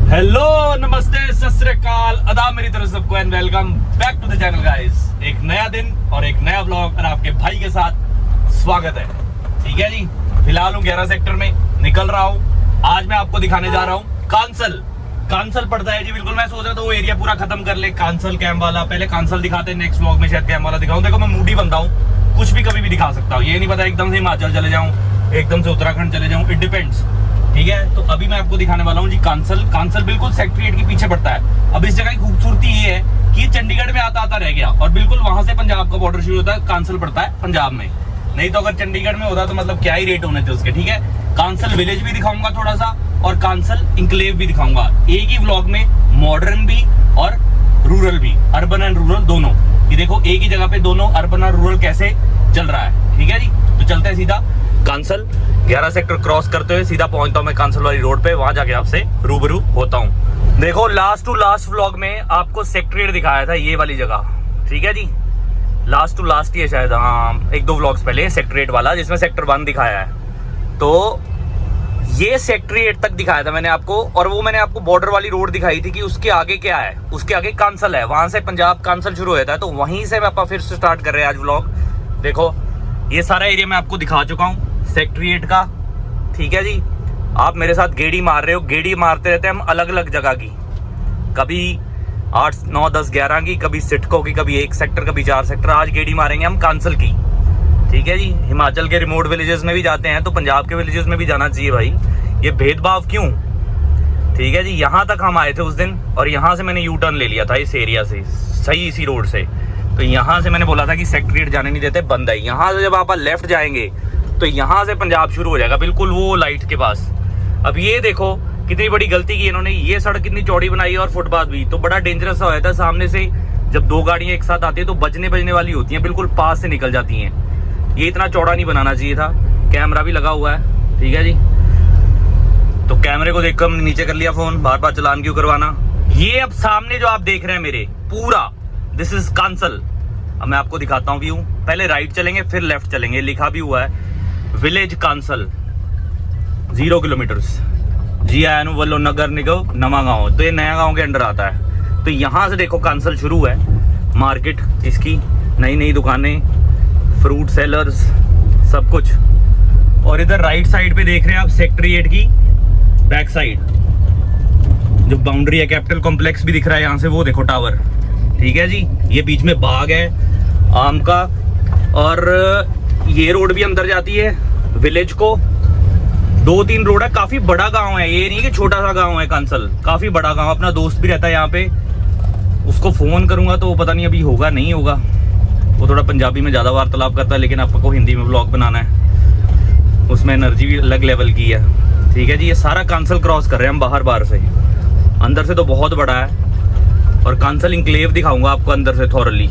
Hello नमस्ते सत श्री अकाल अदा मेरी तरफ सबको and welcome back to the channel guys. एक नया दिन और एक नया व्लॉग और आपके भाई के साथ स्वागत है। ठीक है जी, फिलहाल हूँ 11 सेक्टर में, निकल रहा हूँ। आज मैं आपको दिखाने जा रहा हूँ कांसल पड़ता है जी। बिल्कुल मैं सोच रहा था वो एरिया पूरा खत्म कर ले, कांसल कैंप वाला। पहले कांसल दिखाते हैं, नेक्स्ट व्लॉग में शायद कैंप वाला दिखाऊं। देखो मैं मूडी बनता हूँ, कुछ भी कभी भी दिखा सकता हूँ। ये नहीं पता एकदम से हिमाचल चले जाऊँ, एकदम से उत्तराखंड चले जाऊँ, इट डिपेंड्स। ठीक है, तो अभी मैं आपको दिखाने वाला हूँ जी कांसल बिल्कुल सेक्रेटरीट के पीछे पड़ता है। अब इस जगह की खूबसूरती ये है कि ये चंडीगढ़ में आता रह गया और बिल्कुल वहां से पंजाब का बॉर्डर शुरू होता है। कांसल पड़ता है पंजाब में, नहीं तो अगर चंडीगढ़ में होता तो मतलब क्या ही रेट होने थे उसके। ठीक है, कांसल विलेज भी दिखाऊंगा थोड़ा सा और कांसल इंक्लेव भी दिखाऊंगा एक ही व्लॉग में, मॉडर्न भी और रूरल भी, अर्बन एंड रूरल दोनों। ये देखो एक ही जगह पे दोनों अर्बन और रूरल कैसे चल रहा है। ठीक है जी, तो चलते हैं सीधा कांसल। 11 सेक्टर क्रॉस करते हुए सीधा पहुंचता हूं मैं कांसल वाली रोड पे, वहां जाके आपसे रूबरू होता हूं। देखो लास्ट टू लास्ट व्लॉग में आपको सेक्रेटरीट दिखाया था, ये वाली जगह। ठीक है जी, लास्ट टू लास्ट ये शायद, हाँ एक दो व्लॉग्स पहले सेक्रेटरीट वाला जिसमें सेक्टर 1 दिखाया है। तो ये सेक्रेटरीट तक दिखाया था मैंने आपको, और वो मैंने आपको बॉर्डर वाली रोड दिखाई थी कि उसके आगे क्या है। उसके आगे कांसल है, वहां से पंजाब कांसल शुरू होता है। तो वहीं से मैं फिर से स्टार्ट कर रहे हैं आज व्लॉग। देखो ये सारा एरिया मैं आपको दिखा चुका हूँ सेक्रेटरीट का। ठीक है जी, आप मेरे साथ गेड़ी मार रहे हो, गेड़ी मारते रहते हैं हम अलग अलग जगह की, कभी 8, 9, 10, 11 की, कभी सिटको की, कभी 1 सेक्टर, कभी 4 सेक्टर। आज गेड़ी मारेंगे हम कांसल की। ठीक है जी, हिमाचल के रिमोट विलेजेस में भी जाते हैं तो पंजाब के विलेजेस में भी जाना चाहिए भाई, ये भेदभाव क्यों। ठीक है जी, यहाँ तक हम आए थे उस दिन और यहाँ से मैंने यू टर्न ले लिया था इस एरिया से, सही इसी रोड से। तो यहाँ से मैंने बोला था कि सेक्रेटरीट जाने नहीं देते, बंद है। यहाँ से जब आप लेफ्ट जाएंगे तो यहाँ से पंजाब शुरू हो जाएगा, बिल्कुल वो लाइट के पास। अब ये देखो कितनी बड़ी गलती की इन्होंने, ये सड़क कितनी चौड़ी बनाई है और फुटपाथ भी। तो बड़ा डेंजरस हो जाता है, सामने से जब 2 गाड़ियां एक साथ आती है तो बजने वाली होती हैं, बिल्कुल पास से निकल जाती हैं। ये इतना चौड़ा नहीं बनाना चाहिए था। कैमरा भी लगा हुआ है, ठीक है जी। तो कैमरे को देखकर हमने नीचे कर लिया फोन, बार बार चलान क्यों करवाना। ये अब सामने जो आप देख रहे हैं मेरे, पूरा दिस इज कांसल। अब मैं आपको दिखाता हूँ व्यू। पहले राइट चलेंगे फिर लेफ्ट चलेंगे, लिखा भी हुआ है विलेज कांसल 0 किलोमीटर्स जी आयन वल्लो नगर निगम नवा गांव। तो ये नया गांव के अंडर आता है। तो यहाँ से देखो कांसल शुरू है, मार्केट इसकी, नई दुकानें, फ्रूट सेलर्स, सब कुछ। और इधर राइट साइड पे देख रहे हैं आप सेक्रेटरीट की बैक साइड जो बाउंड्री है, कैपिटल कॉम्प्लेक्स भी दिख रहा है यहाँ से, वो देखो टावर। ठीक है जी, ये बीच में बाग है आम का, और ये रोड भी अंदर जाती है विलेज को। 2-3 रोड है, काफी बड़ा गांव है, ये नहीं कि छोटा सा गांव है कांसल, काफी बड़ा गांव। अपना दोस्त भी रहता है यहाँ पे, उसको फोन करूंगा तो पता नहीं अभी होगा नहीं होगा, वो थोड़ा पंजाबी में ज्यादा वार्तालाप करता है, लेकिन आपको हिंदी में व्लॉग बनाना है, उसमें एनर्जी भी अलग लेवल की है। ठीक है जी, ये सारा कांसल क्रॉस कर रहे हैं हम बाहर से, अंदर से तो बहुत बड़ा है। और कांसल इंक्लेव दिखाऊंगा आपको अंदर से थॉरली।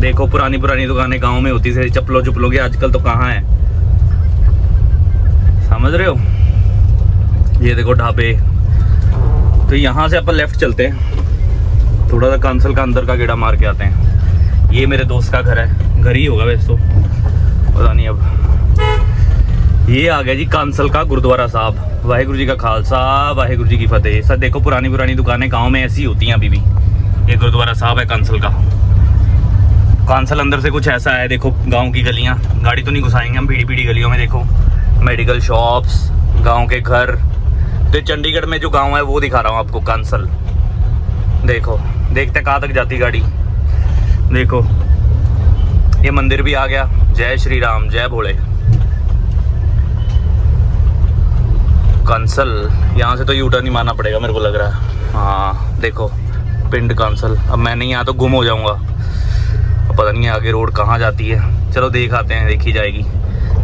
देखो पुरानी दुकानें गांव में होती थी, चप्पलों के, आजकल तो कहाँ है, समझ रहे हो। ये देखो ढाबे। तो यहाँ से अपन लेफ्ट चलते हैं, थोड़ा सा कांसल का अंदर का गेड़ा मार के आते हैं। ये मेरे दोस्त का घर है, घर ही होगा वैसे तो, पता नहीं अब। ये आ गया जी कांसल का गुरुद्वारा साहब। वाहिगुरु जी का खालसा, वाहिगुरु जी की फतेह। सर देखो पुरानी दुकानें गाँव में ऐसी होती हैं अभी भी। ये गुरुद्वारा साहब है कांसल का। कांसल अंदर से कुछ ऐसा है, देखो गांव की गलियां, गाड़ी तो नहीं घुसाएंगे हम, भीड़ी गलियों में देखो मेडिकल शॉप्स, गांव के घर। तो चंडीगढ़ में जो गांव है वो दिखा रहा हूँ आपको, कांसल। देखो देखते कहाँ तक जाती गाड़ी। देखो ये मंदिर भी आ गया, जय श्री राम, जय भोले। कांसल यहाँ से तो यू टर्न ही मारना पड़ेगा मेरे को लग रहा है। हाँ देखो पिंड कांसल। अब मैं नहीं यहाँ तो गुम हो जाऊंगा, पता नहीं आगे रोड कहाँ जाती है। चलो देख आते हैं, देखी जाएगी।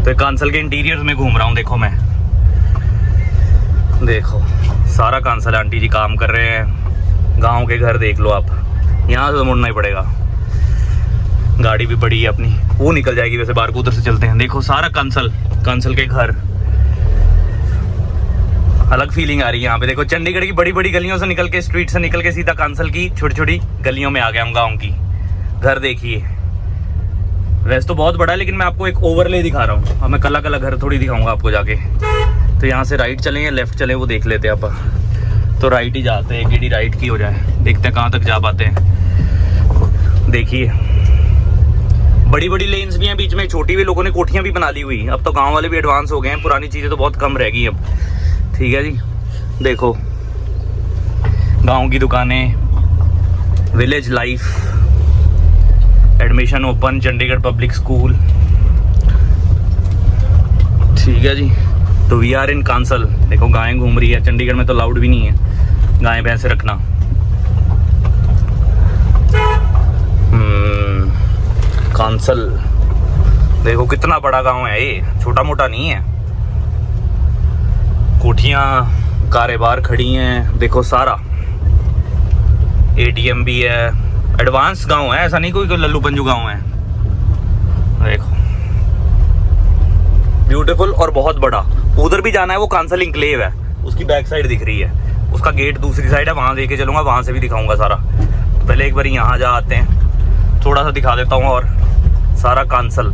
तो कांसल के इंटीरियर में घूम रहा हूँ। देखो मैं, देखो सारा कांसल आंटी जी काम कर रहे हैं, गांव के घर देख लो आप। यहाँ से तो मुड़ना ही पड़ेगा, गाड़ी भी बड़ी है अपनी, वो निकल जाएगी वैसे बाहर को, उधर से चलते हैं। देखो सारा कांसल के घर, अलग फीलिंग आ रही है यहाँ पे। देखो चंडीगढ़ की बड़ी गलियों से निकल के, स्ट्रीट से निकल के सीधा कांसल की छोटी गलियों में आ गया हम गाँव की। घर देखिए, वैसे तो बहुत बड़ा है लेकिन मैं आपको एक ओवरले दिखा रहा हूँ। अब मैं कला घर थोड़ी दिखाऊंगा आपको जाके। तो यहाँ से राइट चलें या लेफ्ट चलें वो देख लेते हैं आप। तो राइट ही जाते हैं, गेड़ी राइट की हो जाए, देखते हैं कहाँ तक जा पाते हैं। देखिए बड़ी बड़ी लेन्स भी हैं बीच में, छोटी भी लोगों ने कोठियाँ भी बना ली हुई। अब तो गांव वाले भी एडवांस हो गए हैं, पुरानी चीज़ें तो बहुत कम रह गई अब। ठीक है जी, देखो गांव की दुकानें, village life, admission open Chandigarh public school. ठीक है जी, तो वी आर इन कांसल। देखो गायें घूम रही है, चंडीगढ़ में तो लाउड भी नहीं है गायें भैंसे रखना। कांसल देखो कितना बड़ा गांव है ये, छोटा मोटा नहीं है। कोठियाँ कारें बाहर खड़ी हैं, देखो सारा एटीएम भी है। एडवांस गांव है, ऐसा नहीं कोई लल्लू पंजू गांव है। देखो ब्यूटीफुल और बहुत बड़ा। उधर भी जाना है, वो कांसल इंक्लेव है, उसकी बैक साइड दिख रही है, उसका गेट दूसरी साइड है, वहां लेके चलूंगा, वहां से भी दिखाऊंगा सारा। तो पहले एक बार यहाँ जा आते हैं, थोड़ा सा दिखा देता हूँ। और सारा कांसल,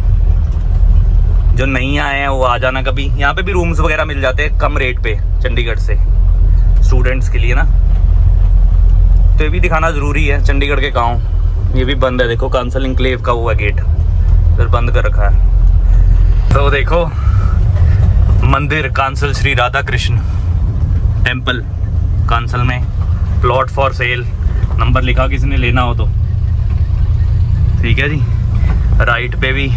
जो नहीं आए हैं वो आ जाना कभी। यहाँ पे भी रूम्स वगैरह मिल जाते हैं कम रेट पे चंडीगढ़ से, स्टूडेंट्स के लिए ना, तो ये भी दिखाना ज़रूरी है। चंडीगढ़ के गांव ये भी बंद है, देखो कांसल इंक्लेव का हुआ गेट इधर बंद कर रखा है। तो देखो मंदिर कांसल श्री राधा कृष्ण टेम्पल कांसल में, प्लॉट फॉर सेल, नंबर लिखा किसी ने लेना हो तो। ठीक है जी, राइट पे भी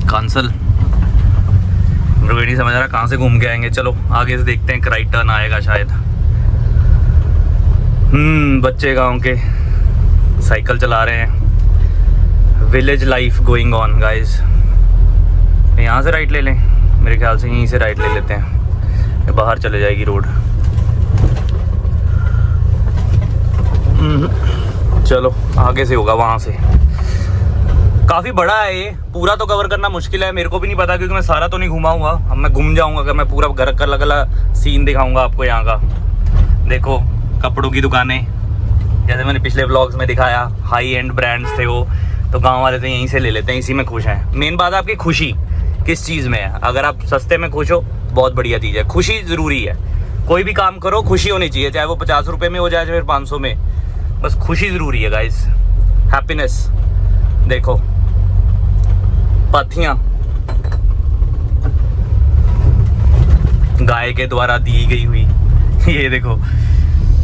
कांसल। मेरे को नहीं समझ रहा कहाँ से घूम के आएंगे, चलो आगे से देखते हैं, राइट टर्न आएगा शायद। बच्चे गांव के साइकिल चला रहे हैं, village life going on guys. यहाँ से राइट ले लें, मेरे ख्याल से यहीं से राइट ले लेते हैं, ये बाहर चले जाएगी रोड। चलो आगे से होगा, वहाँ से। काफ़ी बड़ा है ये, पूरा तो कवर करना मुश्किल है, मेरे को भी नहीं पता क्योंकि मैं सारा तो नहीं घुमा हुआ। अब मैं घूम जाऊंगा अगर मैं पूरा घर का अलग अलग सीन दिखाऊंगा आपको यहाँ का। देखो कपड़ों की दुकानें, जैसे मैंने पिछले व्लॉग्स में दिखाया, हाई एंड ब्रांड्स थे वो, तो गांव वाले तो यहीं से ले लेते हैं, इसी में खुश हैं। मेन बात है आपकी खुशी किस चीज़ में है। अगर आप सस्ते में खुश हो, बहुत बढ़िया चीज़ है, खुशी ज़रूरी है। कोई भी काम करो खुशी होनी चाहिए, चाहे वो 50 रुपये में हो जाए चाहे 500 में, बस खुशी ज़रूरी है गाइस, हैप्पीनेस। देखो पाथियाँ गाय के द्वारा दी गई हुई, ये देखो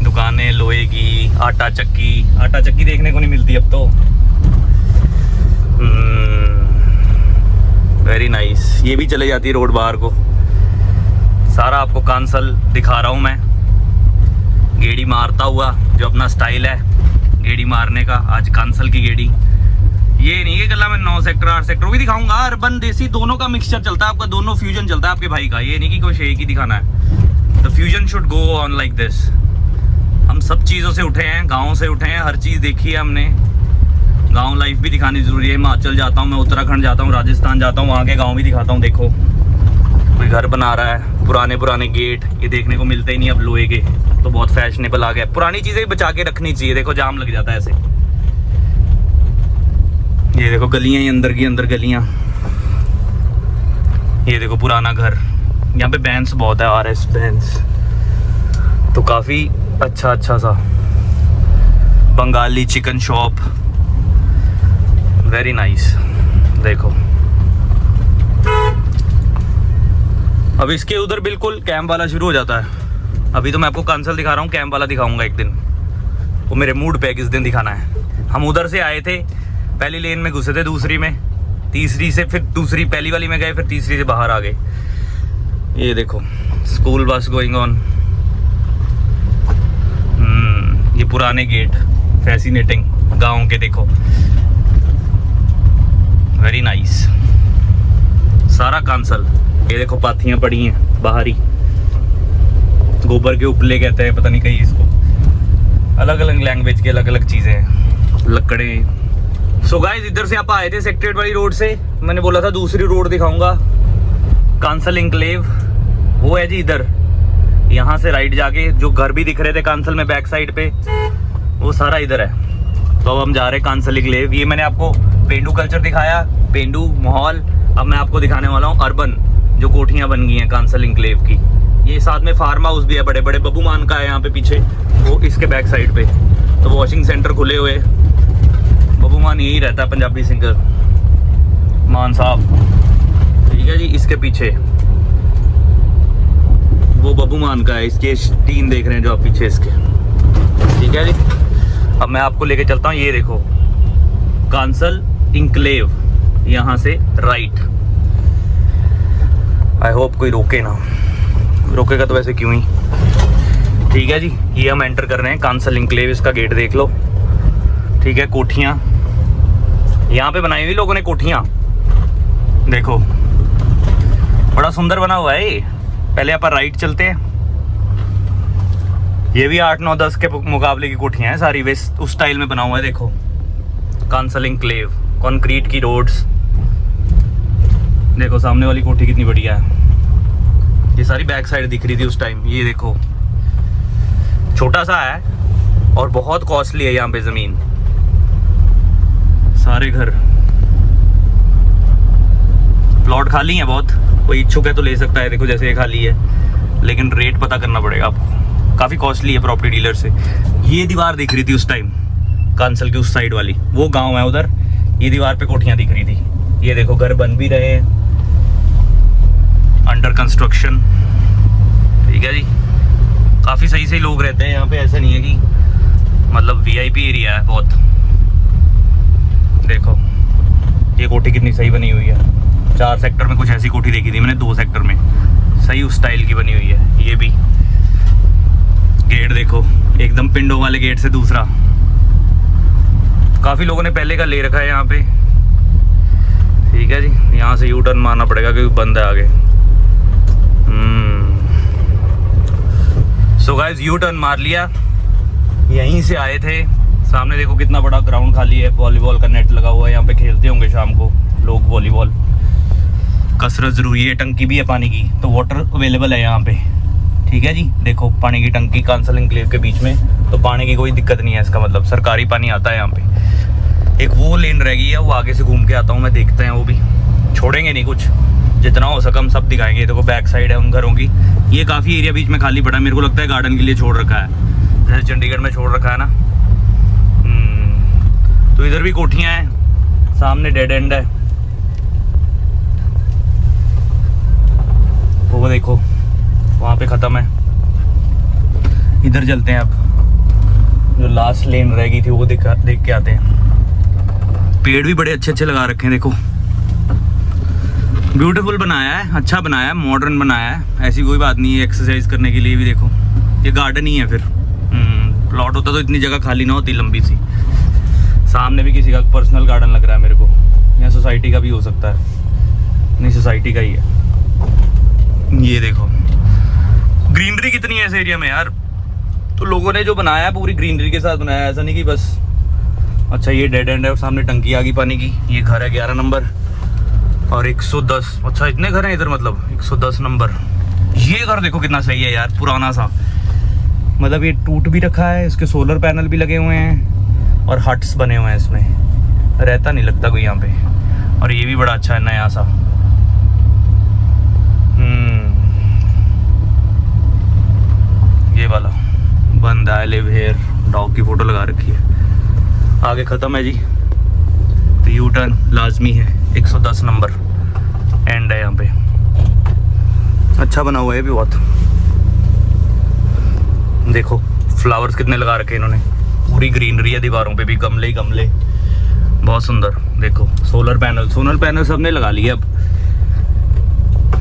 दुकानें लोहे की, आटा चक्की देखने को नहीं मिलती अब तो। वेरी नाइस, ये भी चले जाती है रोड बाहर को। सारा आपको कांसल दिखा रहा हूँ मैं, गेड़ी मारता हुआ, जो अपना स्टाइल है गेड़ी मारने का। आज कांसल की गेड़ी, ये नहीं है गला में 9 सेक्टर 8 सेक्टर भी दिखाऊंगा, अर्बन देसी दोनों का मिक्सचर चलता है आपका, दोनों फ्यूजन चलता है आपके भाई का। ये नहीं कि कोई एक ही दिखाना है, the fusion should go on like this. हम सब चीज़ों से उठे हैं, गाँव से उठे हैं, हर चीज़ देखी है हमने। गांव लाइफ भी दिखानी ज़रूरी है। हिमाचल जाता हूँ मैं, उत्तराखंड जाता हूँ, राजस्थान जाता हूँ, वहाँ के गाँव भी दिखाता हूँ। देखो कोई घर बना रहा है, पुराने गेट, ये देखने को मिलते ही नहीं अब लोहे के, तो बहुत फैशनेबल आ गया। पुरानी चीज़ें बचा के रखनी चाहिए, देखो जाम लग जाता है ऐसे। ये देखो गलियाँ ही अंदर की अंदर गलियाँ, ये देखो पुराना घर। यहाँ पे बैंस बहुत है, RS बैंस, तो काफ़ी अच्छा सा। Bengali chicken shop, very nice. देखो अब इसके उधर बिल्कुल कैंप वाला शुरू हो जाता है। अभी तो मैं आपको कांसल दिखा रहा हूँ, कैंप वाला दिखाऊंगा एक दिन, वो मेरे मूड पे किस दिन दिखाना है। हम उधर से आए थे, पहली लेन में घुसे थे, दूसरी में, तीसरी से फिर दूसरी, पहली वाली में गए, फिर तीसरी से बाहर आ गए। ये देखो स्कूल बस गोइंग ऑन। ये पुराने गेट, फैसिनेटिंग गाँव के, देखो वेरी नाइस। सारा कांसल, ये देखो पाथियाँ पड़ी हैं बाहर ही, गोबर के उपले कहते हैं, पता नहीं कहीं इसको, अलग अलग लैंग्वेज के अलग अलग चीज़ें हैं, लकड़े। सो गाइस इधर से आप आए थे सेक्टर 8 वाली रोड से, मैंने बोला था दूसरी रोड दिखाऊंगा, कांसल इंक्लेव, वो है जी इधर। यहाँ से राइट जाके जो घर भी दिख रहे थे कांसल में बैक साइड पे, वो सारा इधर है। तो अब हम जा रहे हैं कांसल इंक्लेव। ये मैंने आपको पेंडू कल्चर दिखाया, पेंडू माहौल। अब मैं आपको दिखाने वाला हूँ अर्बन, जो कोठियाँ बन गई हैं कांसल इंक्लेव की। ये साथ में फार्म हाउस भी है, बड़े बड़े बब्बू मान का है यहाँ पे पीछे, वो इसके बैक साइड पे। तो वॉशिंग सेंटर खुले हुए, बब्बू मान यही रहता है, पंजाबी सिंगर मान साहब, ठीक है जी। इसके पीछे वो बब्बू मान का है, इसके टीन देख रहे हैं जो आप पीछे इसके, ठीक है जी। अब मैं आपको लेके चलता हूँ, ये देखो कांसल इंक्लेव, यहाँ से राइट। आई होप कोई रोके ना, रोकेगा तो वैसे क्यों ही, ठीक है जी। ये हम एंटर कर रहे हैं कांसल इंक्लेव, इसका गेट देख लो, ठीक है। कोठियाँ यहाँ पे बनाई हुई लोगों ने, कोठियाँ देखो, बड़ा सुंदर बना हुआ है ये। पहले आप राइट चलते हैं, ये भी 8, 9, 10 के मुकाबले की कोठियाँ हैं सारी, वे उस स्टाइल में बना हुआ है। देखो कांसल इंक्लेव, कंक्रीट की रोड्स, देखो सामने वाली कोठी कितनी बढ़िया है। ये सारी बैक साइड दिख रही थी उस टाइम। ये देखो छोटा सा है और बहुत कॉस्टली है यहाँ पे जमीन, सारे घर, प्लॉट खाली है बहुत, कोई इच्छुक है तो ले सकता है। देखो जैसे ये खाली है, लेकिन रेट पता करना पड़ेगा आपको, काफ़ी कॉस्टली है प्रॉपर्टी डीलर से। ये दीवार दिख रही थी उस टाइम कांसल की उस साइड वाली, वो गांव है उधर, ये दीवार पे कोठियाँ दिख रही थी। ये देखो घर बन भी रहे हैं, अंडर कंस्ट्रक्शन, ठीक है जी। काफ़ी सही सही लोग रहते हैं यहाँ पे, ऐसा नहीं है कि मतलब वीआईपी एरिया है बहुत। देखो ये कोठी कितनी सही बनी हुई है, 4 सेक्टर में कुछ ऐसी कोठी देखी थी मैंने, 2 सेक्टर में सही उस स्टाइल की बनी हुई है। ये भी गेट देखो, एकदम पिंडों वाले गेट से दूसरा, काफ़ी लोगों ने पहले का ले रखा है यहाँ पे, ठीक है जी। यहाँ से यू टर्न मारना पड़ेगा क्योंकि बंद है आगे। सो गाइस यू टर्न मार लिया, यहीं से आए थे। सामने देखो कितना बड़ा ग्राउंड खाली है, वॉलीबॉल का नेट लगा हुआ है, यहाँ पे खेलते होंगे शाम को लोग वॉलीबॉल। कसरत जरूरी है, टंकी भी है पानी की, तो वाटर अवेलेबल है यहाँ पे, ठीक है जी। देखो पानी की टंकी कांसल इंक्लेव के बीच में, तो पानी की कोई दिक्कत नहीं है, इसका मतलब सरकारी पानी आता है यहाँ पे। एक वो लेन रह गई है, वो आगे से घूम के आता हूँ मैं, देखते हैं, वो भी छोड़ेंगे नहीं, कुछ जितना हो सका हम सब दिखाएंगे। देखो बैक साइड है उन घरों की, ये काफ़ी एरिया बीच में खाली पड़ा है, मेरे को लगता है गार्डन के लिए छोड़ रखा है, जैसे चंडीगढ़ में छोड़ रखा है ना। तो इधर भी कोठियाँ हैं, सामने डेड एंड है, वो देखो वहाँ पे ख़त्म है। इधर चलते हैं अब, जो लास्ट लेन रह गई थी वो देख के आते हैं। पेड़ भी बड़े अच्छे अच्छे लगा रखे हैं, देखो ब्यूटीफुल बनाया है, अच्छा बनाया है, मॉडर्न बनाया है, ऐसी कोई बात नहीं है। एक्सरसाइज करने के लिए भी देखो, ये गार्डन ही है फिर। प्लॉट होता तो इतनी जगह खाली ना होती लंबी सी। सामने भी किसी का पर्सनल गार्डन लग रहा है मेरे को, या सोसाइटी का भी हो सकता है, नहीं सोसाइटी का ही है। ये देखो ग्रीनरी कितनी है इस एरिया में यार, तो लोगों ने जो बनाया है पूरी ग्रीनरी के साथ बनाया है, ऐसा नहीं कि बस। अच्छा ये डेड एंड है, सामने टंकी आ गई पानी की। ये घर है 11 नंबर और 110, अच्छा इतने घर हैं इधर, मतलब 110 नंबर। ये घर देखो कितना सही है यार, पुराना सा, मतलब ये टूट भी रखा है, इसके सोलर पैनल भी लगे हुए हैं और हट्स बने हुए हैं इसमें, रहता नहीं लगता कोई यहाँ पे। और ये भी बड़ा अच्छा है, नया सा। ये वाला बंद है, लिव हेयर, डॉग की फोटो लगा रखी है। आगे ख़त्म है जी, तो यू टर्न लाजमी है, 110 नंबर एंड है यहाँ पे। अच्छा बना हुआ है भी बहुत, देखो फ्लावर्स कितने लगा रखे इन्होंने, पूरी ग्रीनरी है, दीवारों पे भी गमले ही गमले, बहुत सुंदर। देखो सोलर पैनल सबने लगा लिए, अब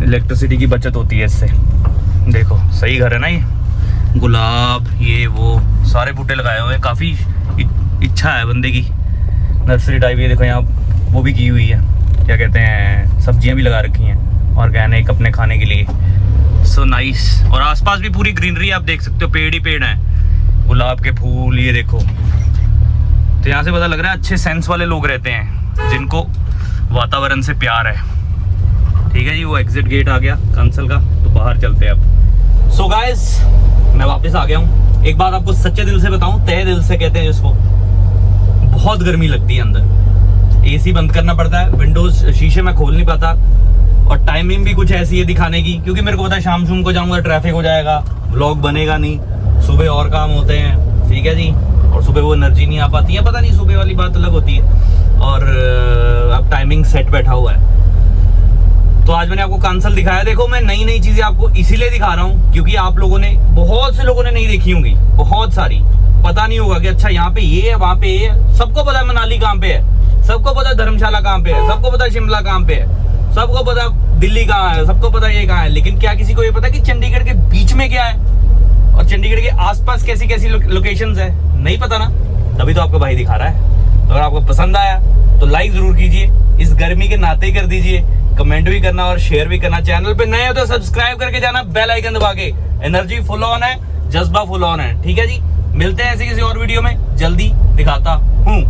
इलेक्ट्रिसिटी की बचत होती है इससे। देखो सही घर है ना, ये गुलाब ये वो सारे बूटे लगाए हुए हैं, काफ़ी इच्छा है बंदे की, नर्सरी टाइप। ये देखो यहाँ वो भी की हुई है, क्या कहते हैं, सब्जियां भी लगा रखी हैं ऑर्गेनिक अपने खाने के लिए। So nice. और आसपास भी पूरी ग्रीनरी आप देख सकते हो, पेड़ ही पेड़ हैं, गुलाब के फूल, ये देखो। तो यहाँ से पता लग रहा है अच्छे सेंस वाले लोग रहते हैं, जिनको वातावरण से प्यार है। ठीक है जी, वो एग्जिट गेट आ गया कांसल का, तो बाहर चलते हैं अब। सो गाइस मैं वापस आ गया हूँ। एक बात आपको सच्चे दिल से बताऊँ, तहे दिल से कहते हैं जिसको, बहुत गर्मी लगती है अंदर, एसी बंद करना पड़ता है, विंडोज शीशे में खोल नहीं पाता, और टाइमिंग भी कुछ ऐसी है दिखाने की, क्योंकि मेरे को पता है शाम को जाऊंगा ट्रैफिक हो जाएगा, व्लॉग बनेगा नहीं, सुबह और काम होते हैं, ठीक है जी, और सुबह वो एनर्जी नहीं आ पाती है, पता नहीं, सुबह वाली बात अलग होती है। और अब टाइमिंग सेट बैठा हुआ है। तो आज मैंने आपको कंसल दिखाया। देखो मैं नई नई चीजें आपको इसीलिए दिखा रहा हूँ क्योंकि आप लोगों ने, बहुत से लोगों ने नहीं देखी होंगी, बहुत सारी, पता नहीं होगा कि अच्छा यहाँ पे ये है, वहाँ पे ये है। सबको पता है मनाली कहाँ पे है, सबको पता है धर्मशाला कहाँ पे है, सबको पता है शिमला कहाँ पे है, सबको पता है दिल्ली कहाँ है, सबको पता है ये कहाँ है, लेकिन क्या किसी को ये पता कि चंडीगढ़ के बीच में क्या है और चंडीगढ़ के आसपास कैसी कैसी लोकेशंस है? नहीं पता ना, तभी तो आपका भाई दिखा रहा है। तो अगर आपको पसंद आया तो लाइक जरूर कीजिए, इस गर्मी के नाते कर दीजिए, कमेंट भी करना और शेयर भी करना। चैनल पे नए हो तो सब्सक्राइब करके जाना, बेल आइकन दबा के। एनर्जी फुल ऑन है, जज्बा फुल ऑन है, ठीक है जी। मिलते हैं ऐसे किसी और वीडियो में, जल्दी दिखाता हूँ।